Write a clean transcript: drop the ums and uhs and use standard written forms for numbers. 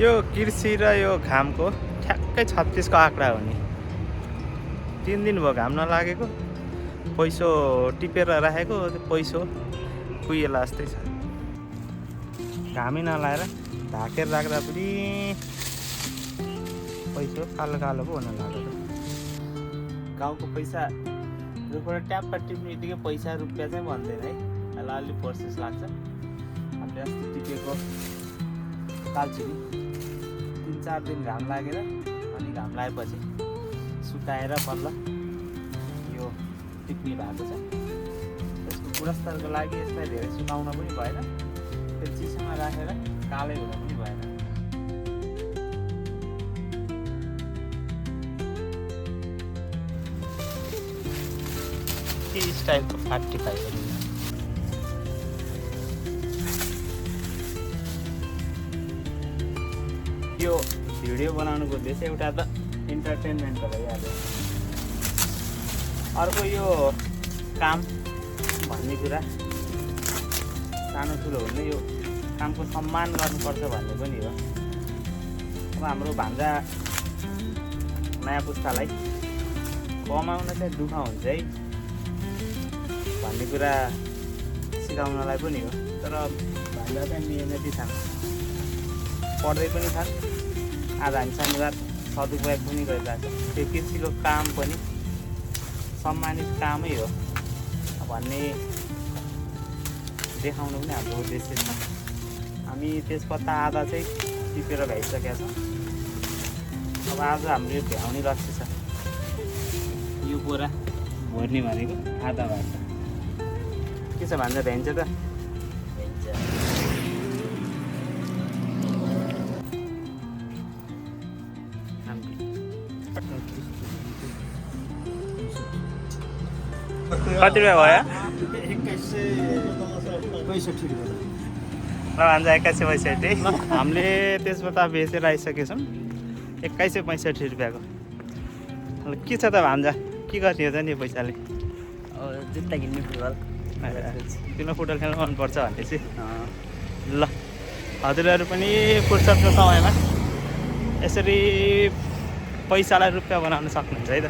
यो कृषि र यो घामको ठ्याक्कै 36 को आँकडा हो नि। 3 दिन भयो घाम नलागेको, पैसो टिपेर राखेको, त्यो पैसो कुहिएला जस्तै छ। घामै नलाएर ढाकेर राख्दा पनि पैसो कालो कालो पो हुन लाग्यो। गाउँको पैसा रुखबाट ट्याप्पा टिप्ने बित्तिकै पैसा रुपियाँ चाहिँ भन्दैन है, अलि प्रोसेस लाग्छ। हामीले अस्ति टिपेको कालचिनी 3-4 दिन घाम लागेर, अनि घाम लागेपछि सुकाएर बल्ल यो टिप्ने भएको छ। यसको गुणस्तरको लागि यसलाई धेरै सुकाउन पनि भएन, फेरि चिसोमा राखेर कालै हुन पनि भएन। के स्टाइलको 45 हो। यो भिडियो बनाउनुको उद्देश्य एउटा त इन्टरटेनमेन्ट हो भइहाल्यो, अर्को यो काम भन्ने कुरा सानो ठुलो हुँदैन, यो कामको सम्मान गर्नुपर्छ भन्ने पनि हो। अब हाम्रो भान्जा नयाँ पुस्तालाई कमाउन चाहिँ दुःख हुन्छ है भन्ने कुरा सिकाउनलाई पनि हो। तर भान्जा चाहिँ मेहनती छन्, पढ्दै पनि छन्, आज हामी शनिबार सदुपयोग पनि गरिरहेको छ। त्यो कृषिको काम पनि सम्मानित कामै हो भन्ने देखाउनु पनि हाम्रो उद्देश्य छ। हामी तेजपत्ता आधा चाहिँ टिपेर भ्याइसकेका छौँ। अब आज हाम्रो यो भ्याउने लक्ष्य छ। यो बोरा भर्ने भनेको आधा भान्जा के छ, भान्जा भ्याइन्छ त? कति रुपियाँ भयो? 2165 भान्जा 2165। हामीले तेजपत्ता बेचेर आइसकेका छौँ 2165 रुपियाँको। के छ त भान्जा, के गर्ने हो त नि पैसाले? जुत्ता किन्ने, फुटबल किन फुटबल खेल्न मनपर्छ भनेपछि ल, हजुरहरू पनि फुर्सदको समयमा यसरी पैसालाई रुपियाँ बनाउन सक्नुहुन्छ है त।